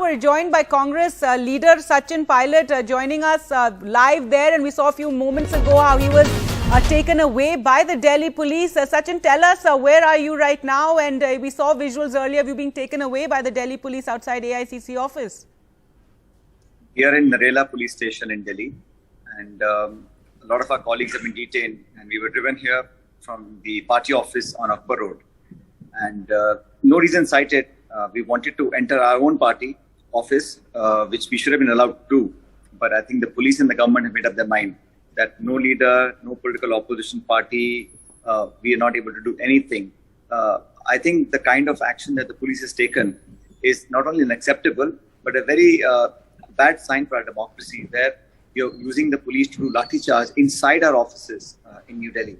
we're joined by Congress leader Sachin joining us live there, and we saw a few moments ago how he was taken away by the Delhi police. Sachin, tell us where are you right now? And we saw visuals earlier of you being taken away by the Delhi police outside AICC office. We are in Narela police station in Delhi, and a lot of our colleagues have been detained, and we were driven here from the party office on Akbar Road. And no reason cited. We wanted to enter our own party office, which we should have been allowed to do. But I think the police and the government have made up their mind that no leader, no political opposition party, we are not able to do anything. I think the kind of action that the police has taken is not only unacceptable, but a very bad sign for our democracy, where you're using the police to do lathi charge inside our offices in New Delhi.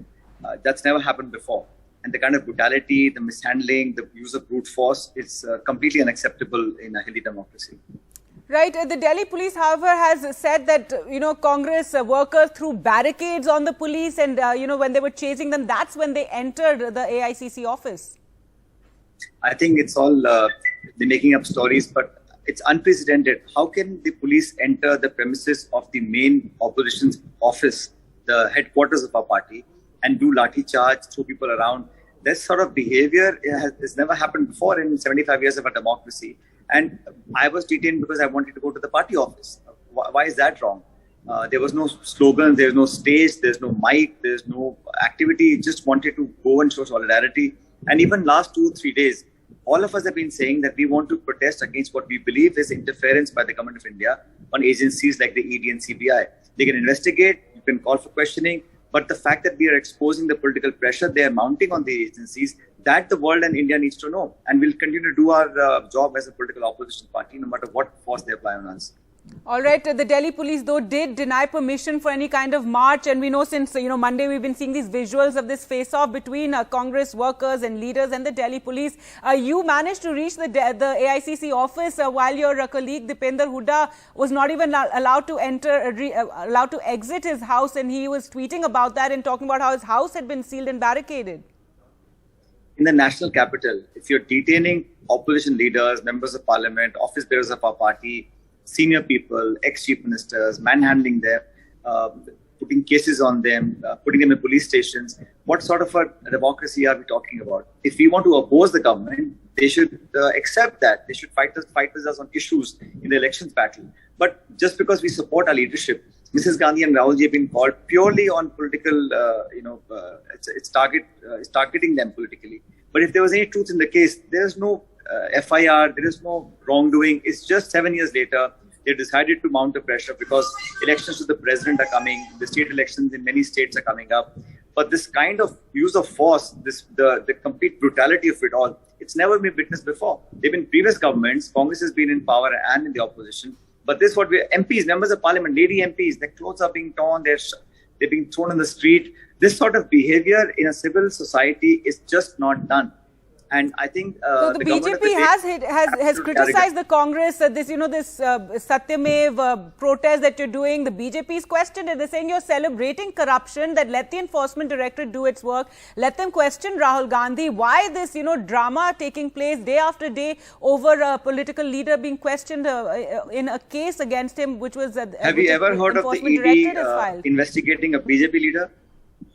That's never happened before. And the kind of brutality, the mishandling, the use of brute force is completely unacceptable in a healthy democracy. Right. The Delhi police, however, has said that, Congress workers threw barricades on the police and, when they were chasing them, that's when they entered the AICC office. I think it's all they're making up stories, but it's unprecedented. How can the police enter the premises of the main opposition's office, the headquarters of our party, and do lathi charge, throw people around? This sort of behavior has never happened before in 75 years of our democracy. And I was detained because I wanted to go to the party office. Why is that wrong? There was no slogan, there's no stage, there's no mic, there's no activity. Just wanted to go and show solidarity. And even last 2-3 days, all of us have been saying that we want to protest against what we believe is interference by the government of India on agencies like the ED and CBI. They can investigate, you can call for questioning, but the fact that we are exposing the political pressure they are mounting on the agencies, that the world and India needs to know. And we'll continue to do our job as a political opposition party, no matter what force they apply on us. All right. The Delhi police, though, did deny permission for any kind of march. And we know since, Monday, we've been seeing these visuals of this face-off between Congress workers and leaders and the Delhi police. You managed to reach the AICC office while your colleague Dipender Hooda was not even allowed to allowed to exit his house. And he was tweeting about that and talking about how his house had been sealed and barricaded. In the national capital, if you're detaining opposition leaders, members of parliament, office bearers of our party, senior people, ex-chief ministers, manhandling them, putting cases on them, putting them in police stations, what sort of a democracy are we talking about? If we want to oppose the government, they should accept that. They should fight with us on issues in the elections battle. But just because we support our leadership, Mrs. Gandhi and Rahul have been called purely on political, it's targeting them politically. But if there was any truth in the case, there is no FIR, there is no wrongdoing. It's just 7 years later, they decided to mount the pressure because elections to the president are coming, the state elections in many states are coming up. But this kind of use of force, the complete brutality of it all, it's never been witnessed before. There have been previous governments, Congress has been in power and in the opposition. But this is what MPs, members of parliament, lady MPs, their clothes are being torn, they're being thrown on the street. This sort of behavior in a civil society is just not done. And I think so the BJP has criticized the Congress, this Satyamev protest that you're doing. The BJP's questioned it. They're saying you're celebrating corruption, that let the enforcement directorate do its work. Let them question Rahul Gandhi. Why this, drama taking place day after day over a political leader being questioned in a case against him, which was have you ever heard of the ED investigating a BJP leader?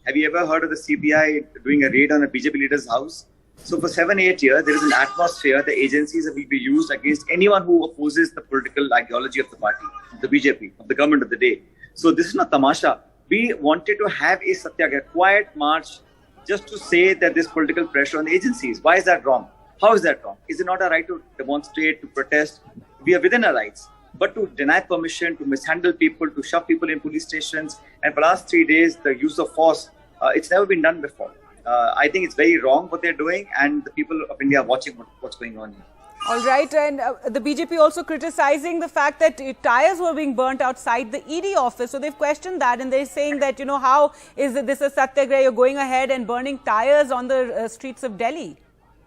Have you ever heard of the CBI doing a raid on a BJP leader's house? So for 7-8 years, there is an atmosphere, the agencies will be used against anyone who opposes the political ideology of the party, the BJP, of the government of the day. So this is not tamasha. We wanted to have a satyagraha, quiet march, just to say that there's political pressure on the agencies. Why is that wrong? How is that wrong? Is it not our right to demonstrate, to protest? We are within our rights. But to deny permission, to mishandle people, to shove people in police stations, and for the last 3 days, the use of force, it's never been done before. I think it's very wrong what they're doing, and the people of India are watching what's going on here. All right, and the BJP also criticizing the fact that tires were being burnt outside the ED office. So they've questioned that, and they're saying that, how is this a satyagraha? You're going ahead and burning tires on the streets of Delhi.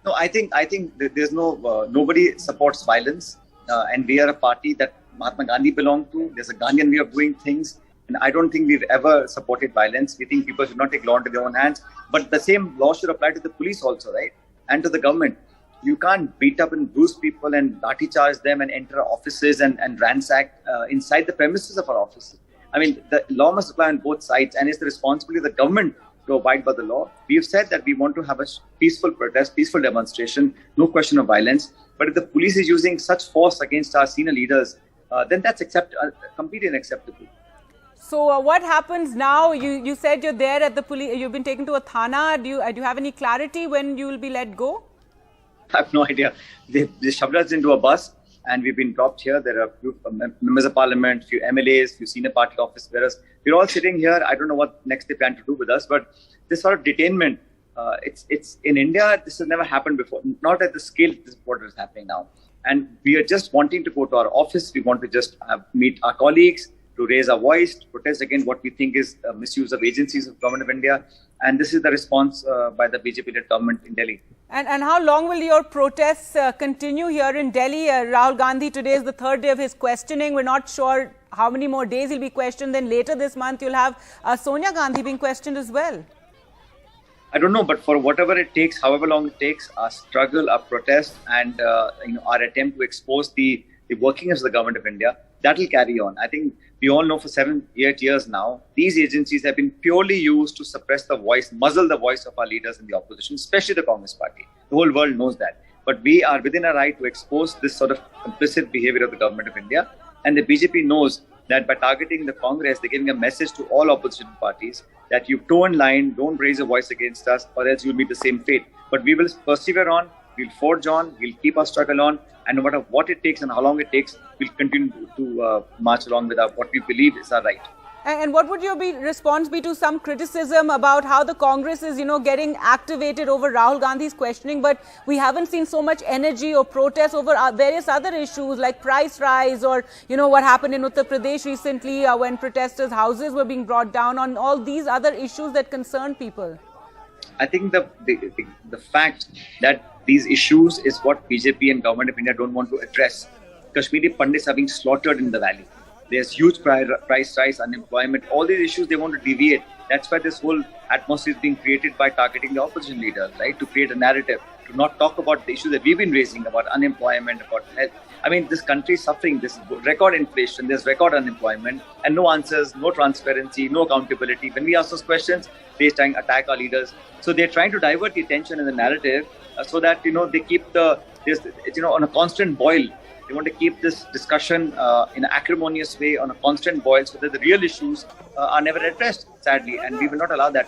No, I think there's nobody supports violence, and we are a party that Mahatma Gandhi belonged to. There's a Gandhian way of doing things. And I don't think we've ever supported violence. We think people should not take law into their own hands. But the same law should apply to the police also, right? And to the government. You can't beat up and bruise people and lathi charge them and enter offices and ransack inside the premises of our offices. I mean, the law must apply on both sides, and it's the responsibility of the government to abide by the law. We've said that we want to have a peaceful protest, peaceful demonstration, no question of violence. But if the police is using such force against our senior leaders, then that's completely unacceptable. So what happens now? You said you're there at the police. You've been taken to a thana. Do you have any clarity when you will be let go? I have no idea. They shoved us into a bus and we've been dropped here. There are a few members of parliament, few MLAs, few senior party office bearers. We're all sitting here. I don't know what next they plan to do with us, but this sort of detainment, it's in India, this has never happened before. Not at the scale this what is happening now. And we are just wanting to go to our office. We want to just meet our colleagues, to raise our voice, to protest against what we think is misuse of agencies of Government of India. And this is the response by the BJP-led government in Delhi. And how long will your protests continue here in Delhi? Rahul Gandhi, today is the third day of his questioning. We're not sure how many more days he'll be questioned. Then later this month, you'll have Sonia Gandhi being questioned as well. I don't know, but for whatever it takes, however long it takes, our struggle, our protest, and our attempt to expose the workings of the Government of India, that will carry on. I think we all know for 7-8 years now, these agencies have been purely used to suppress the voice, muzzle the voice of our leaders in the opposition, especially the Congress party. The whole world knows that. But we are within our right to expose this sort of complicit behavior of the Government of India. And the BJP knows that by targeting the Congress, they're giving a message to all opposition parties that you toe in line, don't raise a voice against us, or else you'll meet the same fate. But we will persevere on, we'll forge on, we'll keep our struggle on, and no matter what it takes and how long it takes, we'll continue to march along with what we believe is our right. And what would your response be to some criticism about how the Congress is, getting activated over Rahul Gandhi's questioning, but we haven't seen so much energy or protest over various other issues like price rise or, what happened in Uttar Pradesh recently when protesters' houses were being brought down, on all these other issues that concern people? I think the fact that these issues is what BJP and Government of India don't want to address. Kashmiri Pandits are being slaughtered in the valley. There's huge price rise, unemployment, all these issues they want to deviate. That's why this whole atmosphere is being created by targeting the opposition leaders, right? To create a narrative, to not talk about the issues that we've been raising about unemployment, about health. I mean, this country is suffering. This record inflation, there's record unemployment, and no answers, no transparency, no accountability. When we ask those questions, they try and attack our leaders. So they're trying to divert the attention and the narrative so that, they keep on a constant boil. They want to keep this discussion in an acrimonious way on a constant boil so that the real issues are never addressed, sadly, and we will not allow that.